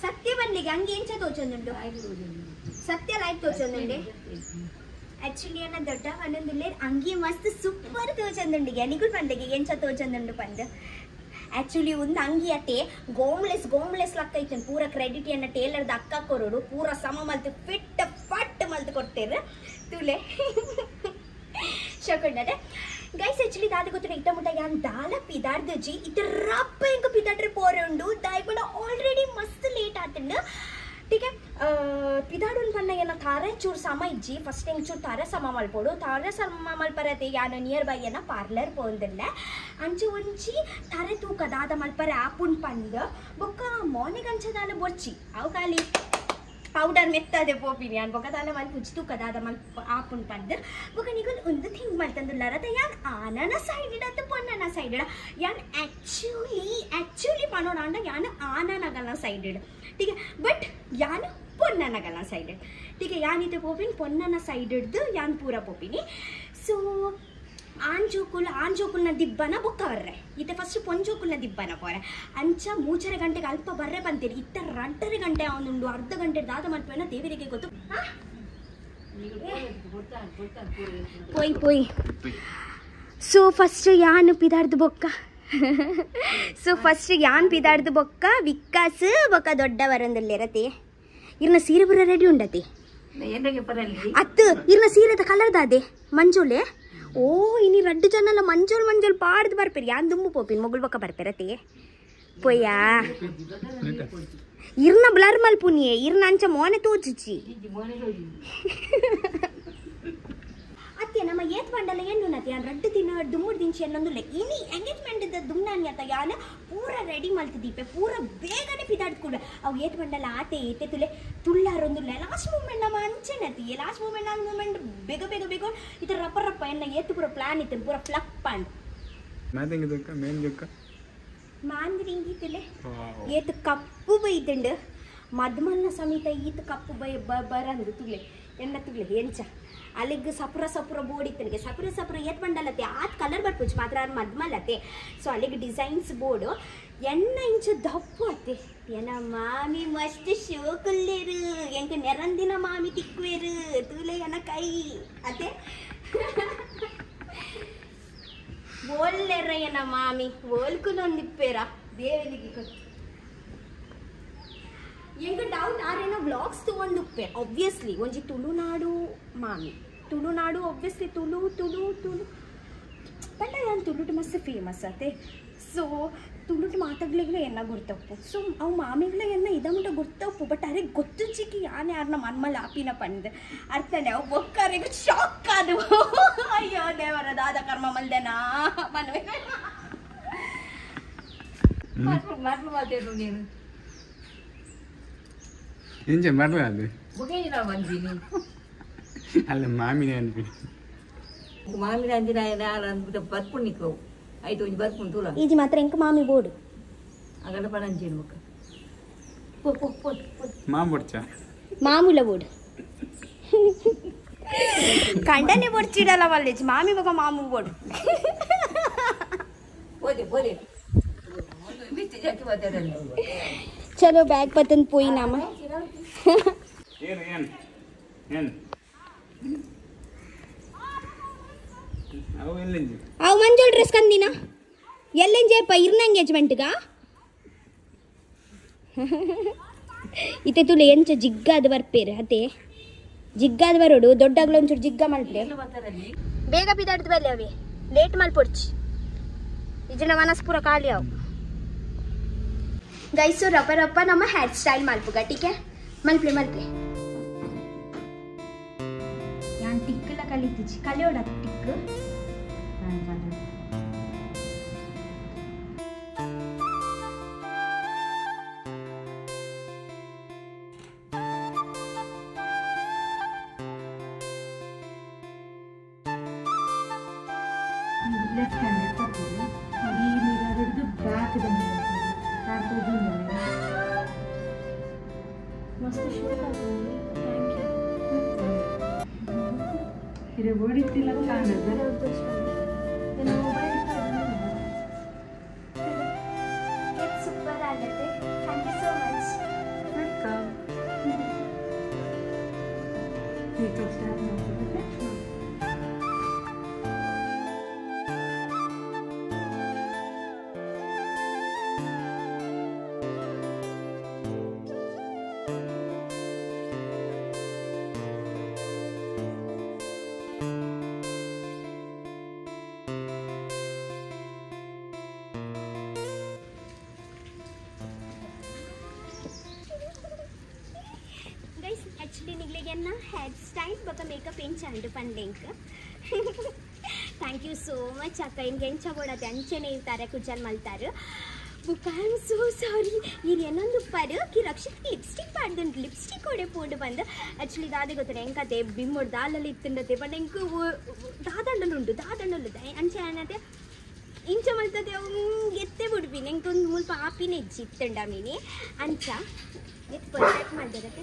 ಸತ್ಯ ಬಂದಿಗೆ ಹಂಗೆ ಎಂಚ ತೋಚೊಂದುಂಡು ಸತ್ಯ ಲೈಕ್ ತೋಚೊಂದುಂಡೆ ಆಕ್ಚುಲಿ ಅನ್ನ ದೊಡ್ಡ ಅನ್ನೊಂದಿಲ್ಲ ಅಂಗಿ ಮಸ್ತ್ ಸೂಪರ್ ತೋಚೊಂದುಂಡಿಗೆ ನಿಗುಲ್ ಬಂದಿಗೆ ಎಂಚ ತೋಚೊಂದುಂಡು ಪಂದ್ ಆಕ್ಚುಲಿ ಒಂದು ಅಂಗಿ ಅತ್ತೆ ಗೋಮ್ಲೆಸ್ ಲಕ್ಕ ಐತನ್ ಪೂರ ಕ್ರೆಡಿಟ್ ಅನ್ನ ಟೇಲರ್ದ ಅಕ್ಕ ಕೊರೋಡು ಪೂರ ಸಮ ಮಲ್ತು ಫಿಟ್ ಫಟ್ ಮಲ್ತು ಕೊಡ್ತೇರ ತುಲೆ ಶಕೊಂಡರೆ ಗೈಸ್ ಆಕ್ಚುಲಿ ದಾದ ಗೊತ್ತಿನ ಇತ್ತ ಮುಟ್ಟ ಯಾನ್ ದಾಲ ಪಿದಾರ್ದಜಿ ಇತ್ತ ರಪ್ಪ ಎಂಕ ಪಿದಾಡ್ರೆ ಪೋರೆ ಉಂಡು ದಾಯ್ಪಂಡ ಆಲ್ರೆಡಿ ಮಸ್ತ್ ಲೇಟ್ ಆತಂಡು ठीक है पिदाडून पन्ना येना थारे चूर सम इज्जी फस्ट इंग चूर थारे सम मल्पोडु थारे सम मल्परते यान नियर बाय येना पार्लर पोंदल्ले अंचु ಒಂಚಿ थारे तूक दाद मल्पर आपुन पंद बೊಕ್ಕ ಮಾರ್ನಿಂಗ್ ಅಂಚದಾಲ ಬೊರ್ಚಿ ಅವು ಖಾಲಿ ಪೌಡರ್ ಮೆತ್ತದೆ ಪೋಪಿನಿ ಯಾನ್ ಬೊಕ್ಕ ದಾಲ ಮಲ್ ಪುಚ್ತು ಕದಾದ ಮಲ್ ಆಪುನ್ ಪಂದ್ ಬೊಕ್ಕ ನಿಗುಲ್ ಒಂದು ಥಿಂಗ್ ಮಲ್ತಂದುಲ್ಲರತ ಯಾನ್ ಆನನ ಸೈಡ್ ಇಡತ ಪೊನ್ನನ ಸೈಡ್ ಇಡ ಯಾನ್ ಆಕ್ಚುಲಿ ಪನೋಡಾಂಡ ಯಾನ್ ಆನನಗಲ ಸೈಡ್ ಇಡ ठीक है बट यान पोन्ननगला साइड ठीक है यान इते पोपिन पोन्नन साइड इड्ದು यान पूरा पोपिनी सो ಆಂಜೋಕುಲ್ನ ದಿಬ್ಬನ ಬೊಕ್ಕ ಬರ್ರೆ ಇತ್ತೆ ಫಸ್ಟ್ ಪೊಂಜೋಕುಲ್ನ ದಿಬ್ಬನ ಪೋರೆ ಅಂಚ 3 ಗಂಟೆಗೆ ಅಲ್ಪ ಬರ್ರೆ ಬಂತೀರಿ ಇತ್ತ 2 ಗಂಟೆ ಅವನುಂಡು ಅರ್ಧ ಗಂಟೆ ದಾದ ಮಲ್ಪೇನ ದೇವರಿಗೆ ಗೊತ್ತು ಪೋಯ್ ಸೊ ಫಸ್ಟ್ ಯಾನ್ ಪಿದಾರ್ದು ಬೊಕ್ಕ ಸೊ ಫಸ್ಟ್ ಯಾನ್ ಪಿದಾಡ್ದು ಬೊಕ್ಕ ವಿಕಾಸ್ ಬೊಕ್ಕ ದೊಡ್ಡ ಬರಂದಲ್ಲಿರತಿ ಇರ್ನ ಸೀರೆ ಬರ ರೆಡಿ ಉಂಡತಿ ಅತ್ತು ಇರ್ನ ಸೀರೆದ ಕಲರ್ ದಾದೆ ಮಂಜುಳೆ ಓ ಇನಿ ರಡ್ಡು ಜನಲ್ಲ ಮಂಜೋಲ್ ಪಾಡ್ದು ಬರ್ಪೇರಿ ಯಾನ್ ದುಮ್ಮು ಪೋಪಿನ್ ಮೊಗುಲ್ ಬೊಕ್ಕ ಬರ್ಪೇರತಿ ಪೊಯ್ಯಾ ಇರ್ನ ಬ್ಲರ್ ಮಲ್ಪುನಿಯೇ ಇರ್ನ ಅಂಚ ಮೋನೆ ತೋಚಿಚ್ಚಿ ಅತ್ತೆ ನಮ್ಮ ಏತ್ ಬಂಡಲ ಏನು ನತಿ ಯಾನ್ ರಡ್ಡು ದಿನ ದುಮ್ಮುಡ್ ದಿಂಚಿ ಅನ್ನೊಂದುಲ್ಲೆ ಇನಿ ಎಂಗೇಜ್ಮೆಂಟ್ ದ ದುಮ್ನಾನ್ಯತ ಯಾನ ಪೂರ ರೆಡಿ ಮಲ್ತಿದೀಪೆ ಪೂರ ಬೇಗನೆ ಪಿದಾಡ್ದು ಕೂಡ ಅವು ಏತ್ ಬಂಡಲ ಆತೆ ಏತೆ ತುಲೆ ತುಳ್ಳಾರೊಂದುಲ್ಲೆ ಲಾಸ್ಟ್ ಮೂಮೆಂಟ್ ನಮ್ಮ ಅಂಚೆನತಿ ಲಾಸ್ಟ್ ಮೂಮೆಂಟ್ ಬೇಗ ಇತ ರಪ್ಪ ಎನ್ನ ಏತು ಪೂರ ಪ್ಲಾನ್ ಇತ್ತು ಪೂರ ಫ್ಲಕ್ ಪಾಂಡ್ ಮಾಂದ್ರಿಂಗಿ ತುಲೆ ಏತು ಕಪ್ಪು ಬೈತಂಡು ಮದ್ಮನ್ನ ಸಮೇತ ಈತ ಕಪ್ಪು ಬೈ ಬರಂದು ತುಲೆ ಎನ್ನ ತುಲೆ ಎಂಚ ಅಲ್ಲಿಗೆ ಸಪುರ ಬೋರ್ಡ್ ಇತ್ತನಿಗೆ ಸಪುರ ಏತ್ ಬಂಡಲತ್ತೆ ಆತ್ ಕಲರ್ ಬರ್ಪುಜ್ ಮಾತ್ರ ಮದ್ಮಲ್ಲತ್ತೆ ಸೊ ಅಲ್ಲಿಗೆ ಡಿಸೈನ್ಸ್ ಬೋರ್ಡು ಎನ್ನ ಇಂಚು ದಪ್ಪು ಅತ್ತೆ ಎನ್ನ ಮಾಮಿ ಮಸ್ತ್ ಶೋಕುಲ್ಲೇರು ಎಂಕ ನೆರಂದಿನ ಮಾಮಿ ತಿಕ್ವೇರು ತೂಲೆ ಎನ್ನ ಕೈ ಅತ್ತೆ ಓಲ್ಲೆರ ಎನ್ನ ಮಾಮಿ ಓಲ್ಕುಲೊಂದಿಪ್ಪೇರ ದೇವರಿಗೆ ಗೊತ್ತು ಎಂಕ ಡೌಟ್ ಆರೇನೋ ವ್ಲಾಗ್ಸ್ ತಗೊಂಡುಪ್ಪೆ ಆಬ್ವಿಯಸ್ಲಿ ಒಂಜಿ ತುಳುನಾಡು ಮಾಮಿ ತುಳುನಾಡು ಆಬ್ವಿಯಸ್ಲಿ ತುಳು ಬಟ್ ನಾನು ತುಳುಟು ಮಸ್ತ್ ಫೇಮಸ್ ಅತ್ತೆ ಸೊ ತುಳುಟು ಮಾತಾಡ್ಲಿಗ್ಲೇ ಎನ್ನ ಗುರ್ತಪ್ಪು ಸೊ ಅವು ಮಾಮಿಗ್ಲೇ ಎನ್ನ ಇದಮುಟ ಗುರ್ತಪ್ಪು ಬಟ್ ಅರೆ ಗೊತ್ತು ಚಿಕ್ಕಿ ಯಾರ್ನ ಮನ್ಮಲ್ ಆಪಿನ ಪಂದ್ ಅರ್ಥನೆ ಅವು ಬೊಕ್ಕರಿಗೆ ಶಾಕ್ ಅದು ಅಯ್ಯೋ ದೇವರ ದಾದ ಕರ್ಮ ಮಲ್ದೆನಾ ಮನ್ವೆ ಮಾತಾಡು ನೀನು ಎಂಜೆ ಮಾಡಲಾದೆ ಅಲ್ಲ ಮಾಮಿನ ಅನ್ಬಿಡಿ ಮಾಮಿನ ಅಂದಿನ ಅನ್ಬಿಟ್ಟು ಬರ್ಪುಣಿಕ್ಕು ಐದು ಒಂಜಿ ಬರ್ಪುಣ್ ತೂಲ ಈಜಿ ಮಾತ್ರ ಎಂಕ ಮಾಮಿ ಬೋಡು ಅಗಲ ಪಣಂಜೇನು ಬೊಕ್ಕ ಮಾಂಬೊಡ್ಚ ಮಾಮೂಲ ಬೋಡು ಕಂಡನೆ ಬೊಡ್ಚಿಡಲ್ಲ ಮಲ್ಲೇಜ್ ಮಾಮಿ ಬೊಕ ಮಾಮು ಬೋಡು ಬೋದೆ ಮಿಸ್ತಿ ಜಾತಿ ಬದರಲ್ಲ ಚಲೋ ಬ್ಯಾಗ್ ಪತನ್ ಪೋಯಿ ನಾಮ ಏನು ಅವು ಮಂಜೋಳ್ ಡ್ರೆಸ್ ಕಂದಿನ ಎಲ್ಲೆಂಜೇಪ ಇರ್ನ ಎಂಗೇಜ್ಮೆಂಟ್ಗ ಇತ್ತೆ ತುಲೆ ಎಂಚ ಜಿಗ್ಗಾದ ಬರ್ಪೇರು ಅತ್ತೆ ಜಿಗ್ಗಾದ ಬರೋಡು ದೊಡ್ಡಾಗ್ಲ ಒಂಚೂರು ಜಿಗ್ಗ ಮಲ್ಪೆ ಬೇಗ ಬಿದಾಡ್ದು ಬಲ್ಲೆ ಅವೆ ಲೇಟ್ ಮಲ್ಪೊಡ್ಚಿ ಇಜನ ಮನಸ್ಪುರ ಖಾಲಿ ಅವು ಗೈಸು ರಪ್ಪ ನಮ್ಮ ಹೇರ್ ಸ್ಟೈಲ್ ಮಲ್ಪುಗ ಟೀಕೆ ಮಲ್ಪೆ ಯಾನ್ ಟಿಕ್ಕಲ ಕಲಿತಿಚ್ಚಿ ಕಲಿಯೋಡ ಟಿಕ್ ಲೆಫ್ಟ್ ಹ್ಯಾಂಡ್ ತಪ್ಪು ಈ ಮಿರರ್ದು ಬ್ಯಾಕ್ ಬಂದಿದೆ ಮಸ್ತ್ ಶೂಟ್ ಆಗಿದೆ ಥ್ಯಾಂಕ್ ಯು ಇದು ಓಡಿತಿಲ್ಲ ಕಾಣದ ಸೂಪರ್ ಆಗುತ್ತೆ thank you so much Actually निघलेल्यांना हेअरस्टाईल बघा मेकअप ಏನು ಚಂಡು ಪಂಡೆಂಕ್ ಥ್ಯಾಂಕ್ ಯು ಸೋ ಮಚ್ ಅಕ್ಕ ಹಿಂಗೆಂಚ ಕೂಡ ಅಂಚೆನೇ ಇರ್ತಾರೆ ಕುಜಲ್ ಮಲ್ತಾರೆ book I am so sorry ಇದು ಏನೊಂದು ಪರು ಕಿ ರಕ್ಷಿತ್ ಲಿಪ್ಸ್ಟಿಕ್ ಪಾಡ್ದುಂಟು ಲಿಪ್ಸ್ಟಿಕ್ ಕೊಡೆ ಪೋಡು ಬಂದು ಆ್ಯಕ್ಚುಲಿ ದಾದೆ ಗೊತ್ತಿಲ್ಲ ಹೆಂಗತೆ ಬಿಮ್ಮೋಡು ದಾಲಲ್ಲಿ ಇತ್ತಂಡತೆ ಬಟ್ ಹೆಂಗೆ ದಾದಂಡಲುಂಟು ದಾದಂಡಲು ಅಂಚೆ ಅನ್ನತೆ ಇಂಚ ಮಲ್ತದೆ ಎತ್ತೆ ಬಿಡ್ಬೀನಿ ಹೆಂಗೆ ಒಂದು ಮುಲ್ಪ ಆಪಿನ ಹೆಜ್ಜಿ ಇತ್ತಂಡ ಮೀನಿ ಅಂಚ ಎತ್ತು ಪರ್ಫೆಕ್ಟ್ ಮಾಡಿದಕ್ಕೆ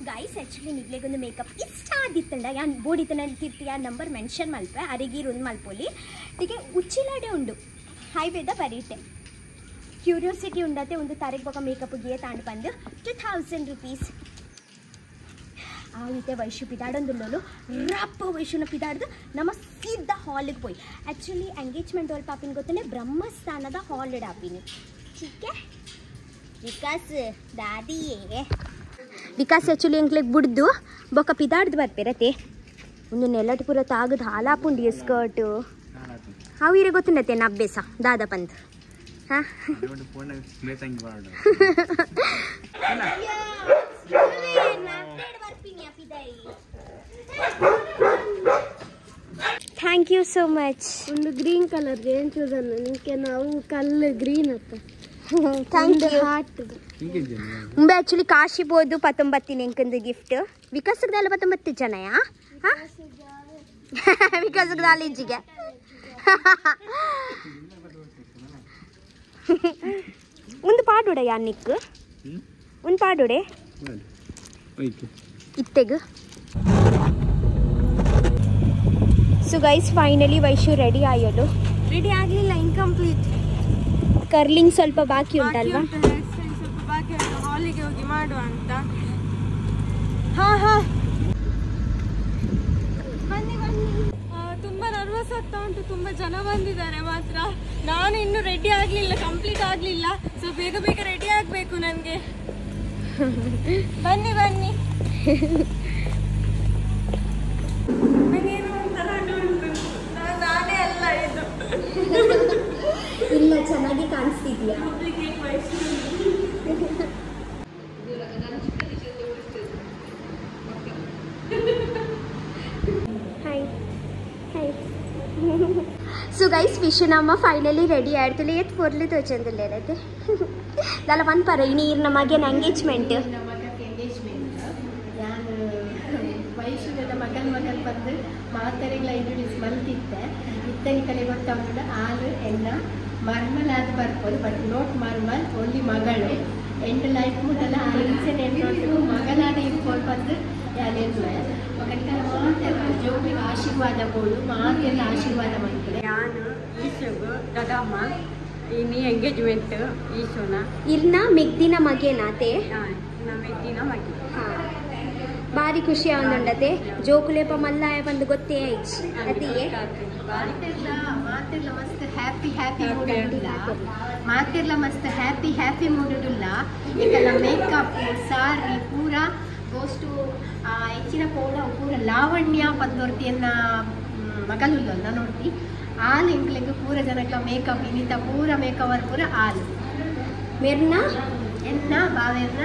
ಗೈಸ್ ಆ್ಯಕ್ಚುಲಿ ನಿಗ್ಲೆಗೊಂದು ಮೇಕಪ್ ಇಷ್ಟ ಆದಿತ್ತಂಡ ಯಾನ್ ಬೋಡಿತನಲ್ಲಿ ತಿರ್ತಿ ಆ ನಂಬರ್ ಮೆನ್ಷನ್ ಮಲ್ಪೆ ಅರಿಗೀರೊಂದು ಮಲ್ಪೊಲಿ ಹೀಗೆ ಉಚ್ಚಿಲಾಡೆ ಉಂಡು ಹೈವೇದ ಬರೀಟೆ ಕ್ಯೂರಿಯಾಸಿಟಿ ಉಂಡತೆ ಒಂದು ತಾರೀಕು ಬೊಕ ಮೇಕಪ್ಗೆ ತಾಂಡು ಬಂದು 2000 rupees ಆಗುತ್ತೆ ವೈಶು ಪಿದಾಡೊಂದುಲ್ಲೋಲು ರಪ್ಪ ವೈಶುನ ಪಿದಾಡ್ದು ನಮ್ಮ ಸಿದ್ಧ ಹಾಲಿಗೆ ಪೋಯ್ ಆ್ಯಕ್ಚುಲಿ ಎಂಗೇಜ್ಮೆಂಟ್ ಅವ್ರ ಪಾಪಿನ ಗೊತ್ತೇ ಬ್ರಹ್ಮಸ್ಥಾನದ ಹಾಲ್ ಡಾಪಿನಿ ठीक है विकास दादिये विकास एक्चुअली इंक्लेग बुड्दु बೊಕ ಪಿದಾಡ್ದು ಬರ್ಪೆರತೆ ಒಂದು ನೆಲಟ್ ಪೂರ ತಾಗದು ಹಾಲಾಪುಂಡಿ ಸ್ಕರ್ಟ್ ಹಾವು ಇರೆ ಗೊತ್ತುಂಡತೆ ನಬ್ಬೆಸ ದಾದ ಪಂತ್ ಹಾಂ ಥ್ಯಾಂಕ್ ಯು ಸೋ ಮಚ್ ಒಂದು ಗ್ರೀನ್ ಕಲರ್ ಏನು ಚೂಸನ್ನು ನಿಮಗೆ ನಾವು ಕಲ್ಲು ಗ್ರೀನ್ ಅಂತ ಥ್ಯಾಂಕ್ ಯು ಹಾಟ್ ಮುಂಬೆ ಆ್ಯಕ್ಚುಲಿ ಕಾಶಿಬೋದು 19 ಎಂಕಂದು ಗಿಫ್ಟ್ ವಿಕಾಸದ 19 ಜನಯಾ ಹಾಂ ವಿಕಾಸದ ಕಾಲೇಜಿಗೆ ಒಂದು ಪಾಡುಡೆ ಯಾನಿಕ್ ಒಂದು ಪಾಡುಡೆ ಇತ್ತೆಗ್ so guys finally Vaishu ready ಆಯೋದು ರೆಡಿ ಆಗಲಿಲ್ಲ ಇನ್ಕಂಪ್ಲೀಟ್ ಕರ್ಲಿಂಗ್ ಸ್ವಲ್ಪ ಬಾಕಿ ಉಂಟಲ್ವಾ ಸ್ವಲ್ಪ ಬಾಕಿ ಉಂಟು ಹಾಲಿಗೆ ಹೋಗಿ ಮಾಡುವ ಅಂತ ಹಾಂ ಹಾಂ ಬನ್ನಿ ಬನ್ನಿ ತುಂಬ ನರ್ವಸ್ ಆಗ್ತಾ ಉಂಟು ತುಂಬ ಜನ ಬಂದಿದ್ದಾರೆ ಮಾತ್ರ ನಾನು ಇನ್ನೂ ರೆಡಿ ಆಗಲಿಲ್ಲ ಕಂಪ್ಲೀಟ್ ಆಗಲಿಲ್ಲ ಸೊ ಬೇಗ ಬೇಗ ರೆಡಿ ಆಗಬೇಕು ನನಗೆ ಬನ್ನಿ ಬನ್ನಿ ನಾನೇ ಅಲ್ಲ ಇದು ಇಲ್ಲ ಚೆನ್ನಾಗಿ ಕಾಣಿಸ್ತಿದ್ಯಾ ಹಾಯ್ ಹಾಯ್ ಸೊ ಗೈಸ್ ವಿಶುನಮ್ಮ ಫೈನಲಿ ರೆಡಿ ಆಯ್ತಲ್ಲ ಎತ್ತು ಪೊರ್ಲಿ ತೋಚಂದಿಲ್ಲ ಇರತ್ತೆ ದಲ್ಲ ಒಂದು ಪರ ನೀರು ನಮಗೆ ಎಂಗೇಜ್ಮೆಂಟ್ ನಾನು ವಯಸ್ಸಿನ ಮಗಲ್ ಬಂದು ಮಾತರೆಗಳ ಇಂಟ್ರೊಡ್ಯೂಸ್ ಮಲ್ತಿದ್ದೆ ಇತ್ತನಿ ಕಡೆ ಗೊತ್ತಾಗ್ತದೆ ಹಾಲು ಎನ್ನ ಮರ್ಮಲಾದ ಬರ್ಬೋದು ಬಟ್ ನೋಟ್ ಮರ್ಮಲ್ ಓನ್ಲಿ ಮಗಳು ಎಂಟು ಲೈಫ್ ಮುಟ್ಟಲ್ಲ ಆಲೋಚನೆ ಮಗಲಾದ ಇಟ್ಕೊಂಡು ಬಂದು ಯಾರೇನು ఒకటికల ಮಾತೆಲ್ಲ ಜೋಬಿಗೆ ಆಶೀರ್ವಾದ ಕೊಡು ಮಾತೆಲ್ಲ ಆಶೀರ್ವಾದ ಮಾಡ್ತಾರೆ ನಾನು ಈಶೋಗು ದೊಡ್ಡಮ್ಮ ಇನ್ನು ಎಂಗೇಜ್ಮೆಂಟ್ ಈಶೋನ ಇಲ್ನ ಮೆಗ್ದಿನ ಮಗೇನಾತೆ ಮೆಗ್ದಿನ ಮಗಿ ಭಾರಿ ಖುಷಿ ಆಗೊಂಡತೆ ಜೋಕುಲೇಪ ಮಲ್ಲಾಯ ಬಂದು ಗೊತ್ತೇ ಆಯ್ತು ಅತಿಯೇ ಮಾತೆಲ್ಲ ಮಸ್ತ್ ಹ್ಯಾಪಿ ಮೂಡುದಿಲ್ಲ ಮಾತೆಲ್ಲ ಮಸ್ತ್ ಹ್ಯಾಪಿ ಮೂಡುದಿಲ್ಲ ಈಗೆಲ್ಲ ಮೇಕಪ್ ಸಾರಿ ಪೂರ ಗೋಸ್ಟು ಹೆಚ್ಚಿನ ಪೌಡ ಪೂರ ಲಾವಣ್ಯ ಪದ್ದೊರ್ತಿಯನ್ನ ಮಗಲುಲ್ಲ ನೋಡ್ತಿ ಹಾಲು ಎಂಕ್ಲೆಗ್ ಪೂರ ಜನಕ್ಲ ಮೇಕಪ್ ಇನ್ನಿತ ಪೂರ ಮೇಕವರ್ ಪೂರ ಹಾಲು ಮೆರ್ನ ಎನ್ನ ಬಾವೆರ್ನ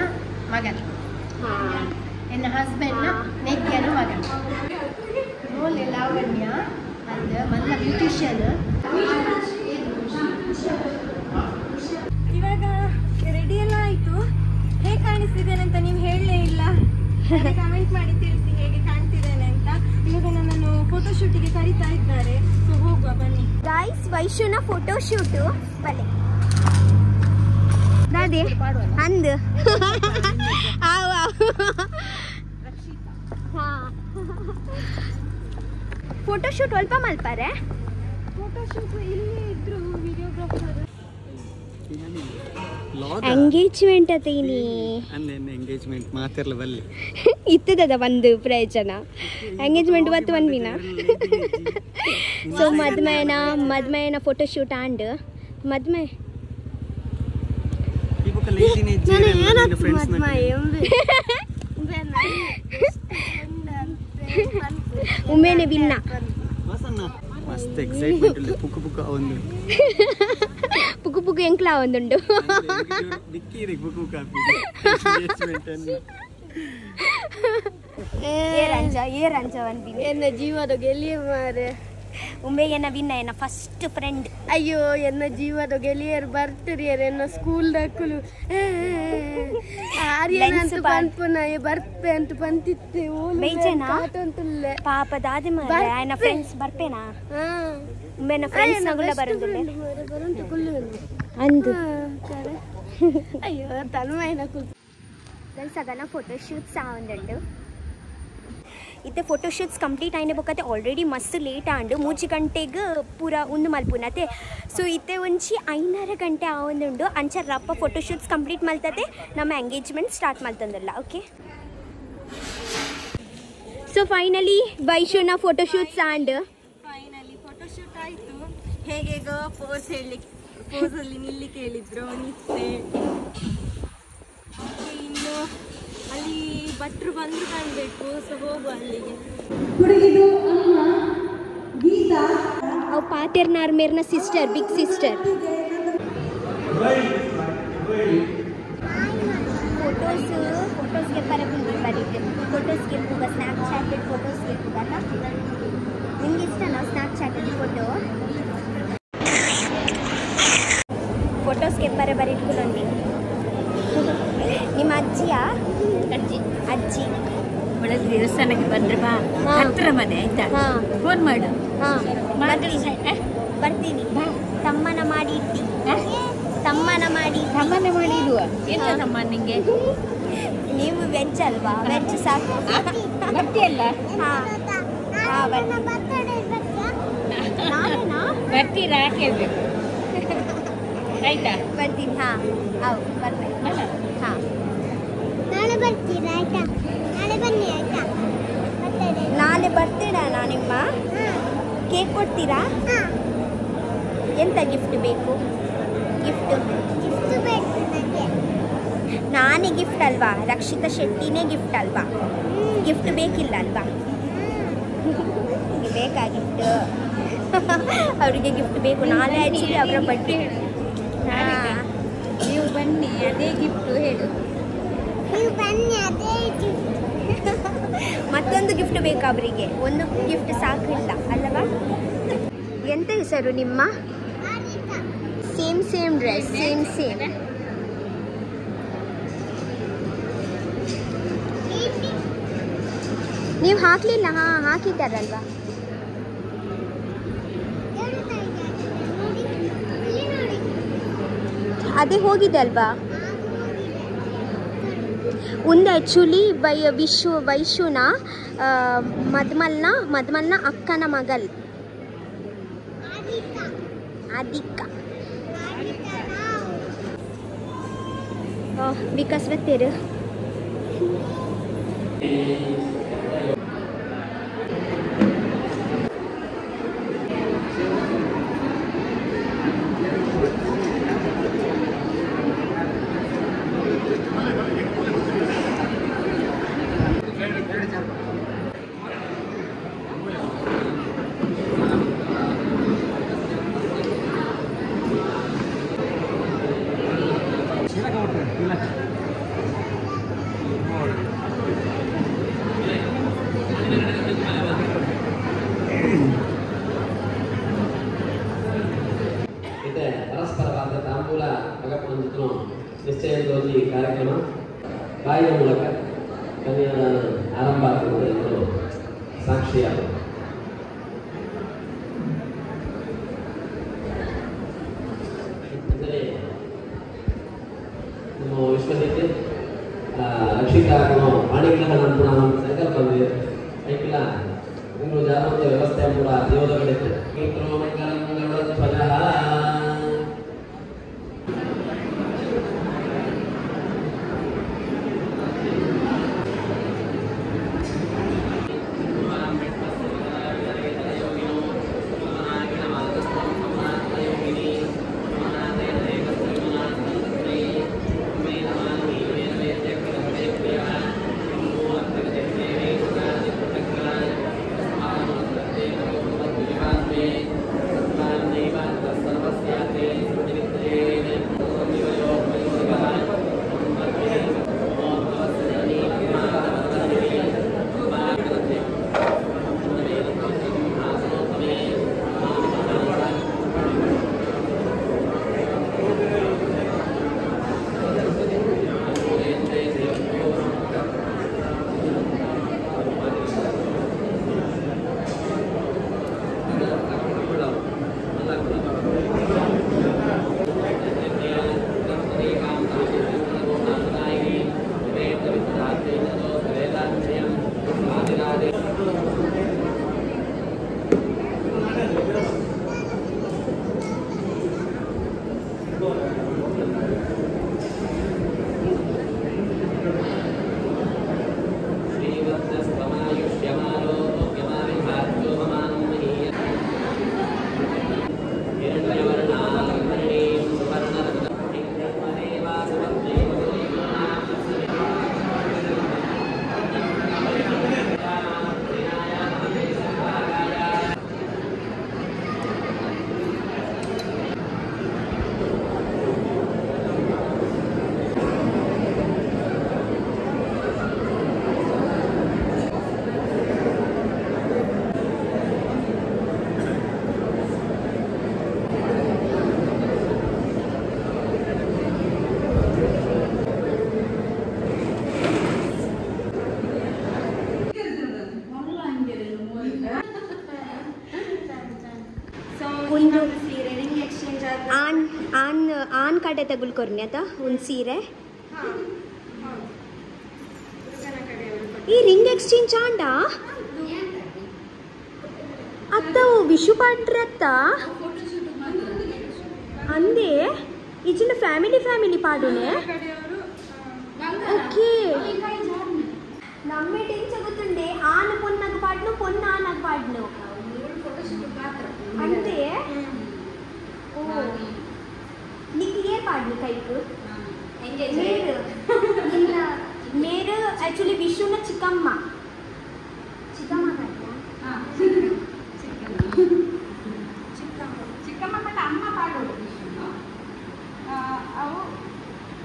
ಮಗಲ್ ಎನ್ನ ಹಸ್ಬೆಂಡ್ನ ನೆಕ್ಕೆನ ಮಗಲ್ ರೋಲ್ ಲಾವಣ್ಯ ಅಂದ ಮಲ್ಲ ಬ್ಯೂಟಿಷಿಯನ್ ಇವಾಗ ರೆಡಿ ಎಲ್ಲ ಆಯಿತು ಹೇಗೆ ಕಾಣಿಸ್ತಿದ್ದೇನೆ ಅಂತ ನೀವು ಹೇಳಲೇ ಇಲ್ಲ ಕಮೆಂಟ್ ಮಾಡಿ ತಿಳಿಸಿ ಹೇಗೆ ಕಾಣ್ತಿದ್ದೇನೆ ಅಂತ ಇವಾಗ ನನ್ನನ್ನು ಫೋಟೋಶೂಟಿಗೆ ಕರೀತಾ ಇದ್ದಾರೆ ಸೊ ಹೋಗುವ ಬನ್ನಿ ಗೈಸ್ ವೈಶುನ ಫೋಟೋ ಶೂಟು ಬಲೆ ದಾದೆ ಅಂದು ಫೋಟೋ ಶೂಟ್ ಅಲ್ಪ ಮಲ್ಪಾರೆ ಫೋಟೋಶೂಟ್ ಇಲ್ಲಿ ಇದ್ರು ವಿಡಿಯೋಗ್ರಾಫರ್ ಎಂಗೇಜ್ಮೆಂಟ್ ಅತೇನಿ ಎಂಗೇಜ್ಮೆಂಟ್ ಮಾತಿರ್ಲ ಬಲ್ಲಿ ಇತ್ತದ ಒಂದು ಪ್ರಯೋಜನ ಎಂಗೇಜ್ಮೆಂಟ್ ಇವತ್ತು ಒಂದಿನ ಸೊ ಮದ್ಮೆನ ಫೋಟೋಶೂಟ್ ಆಂಡ್ ಮದ್ಮೆ ಉಮ್ಮೇನೆ ಬಿನ್ನ ಮಸ್ತ್ ಎಕ್ಸೈಟ್ಮೆಂಟ್ ಉಳ್ಳ ಪುಕ್ಕು ಪುಕ್ಕು ಒಂದು ಪುಕ್ಕು ಪುಕ್ಕು ಎಂಕ್ಲ ಒಂದುಂಡು ದಿಕ್ಕಿರಿ ಪುಕ್ಕು ಕಾಪಿ ಏರಂಜ ಒಂದಿನ ಎನ್ನ ಜೀವದ ಗೆಳೆಯ ಮಾರೆ ಉಂಬೆಗೆನ ವಿನ್ನ ಎನ್ನ ಫಸ್ಟ್ ಫ್ರೆಂಡ್ ಅಯ್ಯೋ ಎನ್ನ ಜೀವದ ಗೆಳೆಯರು ಬರ್ತಿರಿಯರು ಎನ್ನ ಸ್ಕೂಲ್ ದಕ್ಕಲು ಆರ್ಯನ ಅಂತ ಪನ್ಪುನ ಬರ್ಪೆ ಅಂತ ಪಂತಿತ್ತೆ ಅಂತುಲ್ಲೆ ಪಾಪ ದಾದಿ ಮಾರೆ ಆಯ್ನ ಫ್ರೆಂಡ್ಸ್ ಬರ್ಪೇನಾ ಉಂಬೆನ ಫ್ರೆಂಡ್ಸ್ ನಗುಲ ಬರುಂದುಲ್ಲೆ ಅಂದು ಅಯ್ಯೋ ತನ್ಮಯನ ಕುಲ್ ಗೈಸ್ ಅದನ್ನ ಫೋಟೋಶೂಟ್ಸ್ ಆವಂದುಂಡು ಇತ್ತೆ ಫೋಟೋಶೂಟ್ಸ್ ಕಂಪ್ಲೀಟ್ ಆಯ್ನ ಬೊಕತ್ತೆ ಆಲ್ರೆಡಿ ಮಸ್ತ್ ಲೇಟ್ ಆಂಡು 3 ಗಂಟೆಗೆ ಪೂರ ಒಂದು ಮಲ್ಪುನತೆ ಸೊ ಇತ್ತೆ ಒಂಚಿ 5:30 ಗಂಟೆ ಆವೊಂದುಂಡು ಅಂಚ ರಪ್ಪ ಫೋಟೋಶೂಟ್ಸ್ ಕಂಪ್ಲೀಟ್ ಮಲ್ತದೆ ನಮ್ಮ ಎಂಗೇಜ್ಮೆಂಟ್ ಸ್ಟಾರ್ಟ್ ಮಲ್ತಂದಲ್ಲ ಓಕೆ ಸೊ ಫೈನಲಿ ವೈಶುನ ಫೋಟೋಶೂಟ್ಸ್ ಆಂಡ್ ಫೈನಲಿ ಫೋಟೋಶೂಟ್ ಆಯ್ತು ಹೇಗೇಗೋ ಪೋಸ್ ಹೇಳಲಿಕ್ಕೆ ಪೋಸಲ್ಲಿ ನಿಲ್ಲಿಕ್ಕೆ ಹೇಳಿದ್ರು ನಿಂತೆ ಇನ್ನು ಅಲ್ಲಿ ಭಟ್ರು ಬಂದು ಕಾಣಬೇಕು ಸೊ ಹೋಗುವ ಅಲ್ಲಿಗೆ ಅವು ಪಾತೆರ್ನಾರ್ ಮೇರ್ನ ಸಿಸ್ಟರ್ ಬಿಗ್ ಸಿಸ್ಟರ್ ಫೋಟೋಸ್ಗೆ ಬರೀತೆ ಫೋಟೋಸ್ಗೆ ಹೋಗ ಸ್ನ್ಯಾಪ್ಚಾಟೆಡ್ ಫೋಟೋಸ್ಗೆ ಹೋಗಲ್ಲ ನಿಮ್ಗೆ ಇಷ್ಟನಾ ಸ್ನ್ಯಾಪ್ಚಾಟೆಡ್ ಫೋಟೋಸ್ಗೆ ಬರೀಟ್ಕೊಳ್ಳಿ ನಿಮ್ಮ ಅಜ್ಜಿಯಾ ಅಜ್ಜಿ ಒಳ್ಳೆ ದೇವಸ್ಥಾನಕ್ಕೆ ಬಂದ್ರೆ ಬಾ ಹತ್ರ ಮನೆ ಆಯ್ತಾ ಫೋನ್ ಮಾಡು ಬರ್ತೀನಿ ತಮ್ಮನ ಮಾಡಿ ಇಟ್ಟಿ ತಮ್ಮನ ಮಾಡಿ ಇಡುವ ಎಂತ ತಮ್ಮ ನಿಂಗೆ ನೀವು ವೆಜ್ ಅಲ್ವಾ ವೆಜ್ ಸಾಕು ಬರ್ತೀಯಲ್ಲ ಬರ್ತೀರಾ ಕೇಳ್ಬೇಕು ಆಯ್ತಾ ಬರ್ತೀನಿ ಹೌದು ಬರ್ಬೇಕು ನಾಳೆ ಬರ್ತೀರಾ ಆಯ್ತಾ ನಾಳೆ ಬನ್ನಿ ಆಯ್ತಾ ನಾಳೆ ಬರ್ತೀರಾ ನಿಮ್ಮ ಕೇಕ್ ಕೊಡ್ತೀರಾ ಎಂತ ಗಿಫ್ಟ್ ಬೇಕು ಗಿಫ್ಟ್ ಬೇಕು ನನಗೆ ನಾನೇ ಗಿಫ್ಟ್ ಅಲ್ವಾ ರಕ್ಷಿತಾ ಶೆಟ್ಟಿನೇ ಗಿಫ್ಟ್ ಅಲ್ವಾ ಗಿಫ್ಟ್ ಬೇಕಿಲ್ಲ ಅಲ್ವಾ ಬೇಕಾ ಗಿಫ್ಟ್ ಅವರಿಗೆ ಗಿಫ್ಟ್ ಬೇಕು ನಾಳೆ ಆ್ಯಕ್ಚುಲಿ ಅವರ ಬಡ್ಡಿ ನೀವು ಬನ್ನಿ ಅದೇ ಗಿಫ್ಟ್ ಹೇಳು ನೀವು ಬನ್ನಿ ಅದೇ ಮತ್ತೊಂದು ಗಿಫ್ಟ್ ಬೇಕು ಅವರಿಗೆ ಒಂದು ಗಿಫ್ಟ್ ಸಾಕಿಲ್ಲ ಅಲ್ಲವಾ ಎಂತ ಹೆಸರು ನಿಮ್ಮ ಸೇಮ್ ಡ್ರೆಸ್ ಸೇಮ್ ನೀವು ಹಾಕ್ಲಿಲ್ಲ ಹಾಕಿದ್ದಾರಲ್ವಾ ಅದೇ ಹೋಗಿದೆ ಅಲ್ವಾ ಒಂದು ಆ್ಯಕ್ಚುಲಿ ವೈಶುನ ಮದ್ಮಲ್ನ ಅಕ್ಕನ ಮಗಲ್ ಆದಿಕ್ಕ ವಿಕಾಸ್ ಬತ್ತೇರು ಪರಸ್ಪರವಾದ ತಾಂಬೂಲ ಭಗವಂತನು ನಿಶ್ಚಯದೋಜಿ ಕಾರ್ಯಕ್ರಮ ಬಾಯಿಯ ಮೂಲಕ ಕನ್ಯಾದಾನ ಆರಂಭ ಆಗುವುದು ಎಂದು ಸಾಕ್ಷಿಯಾದ ಅಂದರೆ ನಮ್ಮ ವಿಶ್ವದಲ್ಲಿ ರಕ್ಷಿತಾ ಪಾಣಿಗ್ರಹ ನಂತರ ಸಂಕಲ್ಪ ಬಂದಿದೆ ಐಕಿಲ್ಲ ಇನ್ನು ಜಾನವಂತ ವ್ಯವಸ್ಥೆ ಕೂಡ ದೇವದಗಳಿದೆ ಮಂಗಲ ಧ್ವಜ ಆನ್ ಕಾಟೆ ತಗೊಳ್ಕೊರ್ನಿ ಆತ ಒಂದು ಸೀರೆ ಈ ರಿಂಗ್ ಎಕ್ಸ್ಚೇಂಜ್ ಆಂಡ ಅತ್ತ ವಿಶು ಪಾಟ್ರೆ ಅತ್ತ ಅಂದೆ ಈಚಿನ ಫ್ಯಾಮಿಲಿ ಪಾಡುನೆ ಓಕೆ ನಮ್ಮೆ ಟೆನ್ಷನ್ ಗೊತ್ತುಂಡೆ ಆನ ಪೊನ್ನಾಗ ಪಾಡ್ನು ಪೊನ್ನ ಆನಾಗ ಪಾಡ್ನು ಅಂತೆ ಓ నీకు ఏ పాడని కైకు మీరు యాక్చువల్లీ విష్ణున చిక్కమ్మ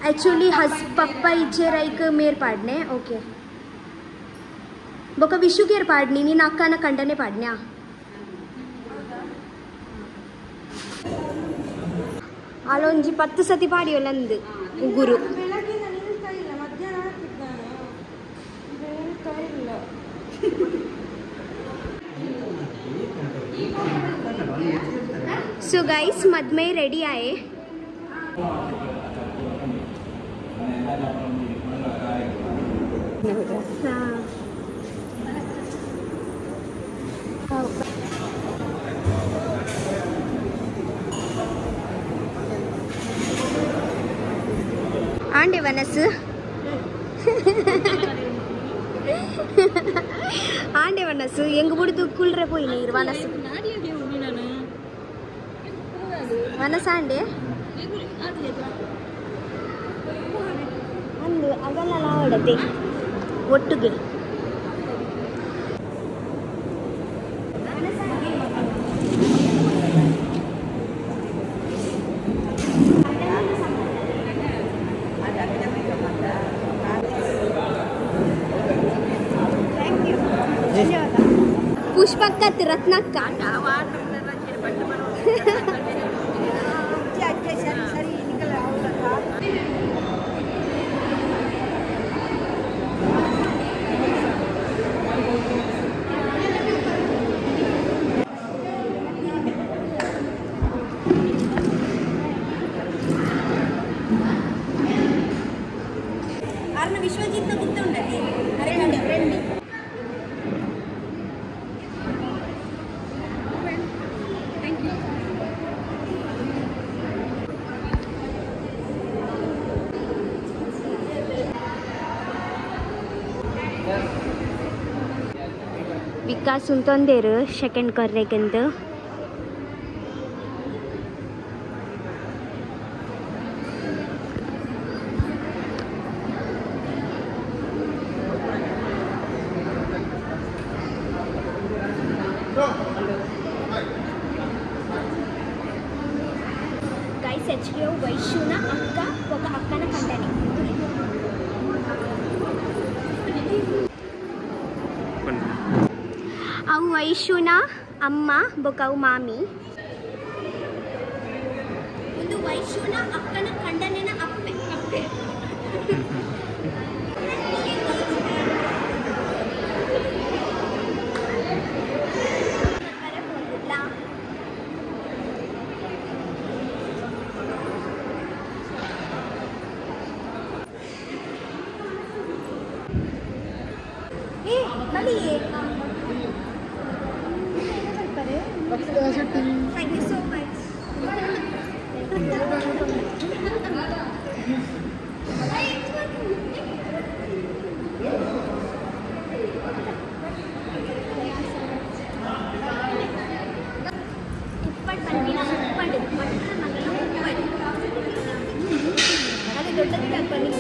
యాక్చువల్లీ పప్ప ఇచ్చే రైక్ మీరు పాడనే ఓకే ఒక విషు కేర్ పాడని నేను అక్కన కంటనే పాడినా ಅಲ್ಲೊಂಜಿ 10 ಸತಿ ಪಾಡಿಯೋಲಂದು ಉಗುರು ಸೊ ಗೈಸ್ ಮದ್ಮೆ ರೆಡಿ ಆಯೆ ಆಂಡೆ ವನಸ್ಸು ಆಂಡೆ ವನಸ್ಸು ಎಂಗ್ ಬಿಡ್ದು ಕುಳ್ರೆ ಪೋಯಿ ನೀರು ವನಸ್ಸು ವನಸ ಆಂಡೆ ಅಂದು ಅಗಲ್ಲ ಆಡತೆ ಒಟ್ಟಿಗೆ पुष्पक्कत रत्नक्क ಅರ್ನ ವಿಶ್ವಜಿತ್ನ ಗುರ್ತುಂಡತಿ ಅರೆ ಕಂಡ ಫ್ರೆಂಡ್ ವಿಕಾಸ್ ಉಂತೊಂದೇರು ಸೆಕೆಂಡ್ ಕೊರ್ರೆಗಂತ ಗೈಸ್ HQ ವೈಶುನ ಅಕ್ಕ ఒక అక్కన కంటని ಅವು ವೈಶುನ ಅಮ್ಮ ಬೊಕವು ಮಾಮಿ ಒಂದು ವೈಶುನ ಅಕ್ಕನ ಕಂಡನೆನ ಅಪ್ಪೆ ಅಪ್ಪೆ Thank you so much. ಉಪ್ಪಟ್ಟು ಬಂದಿಲ್ಲ ಉಪ್ಪಡು ಮಟ್ಟ ಮಗಲ ಉಪ್ಪಡು ಅದೇ ದೊಡ್ಡದಿಲ್ಲ ಬನ್ನಿ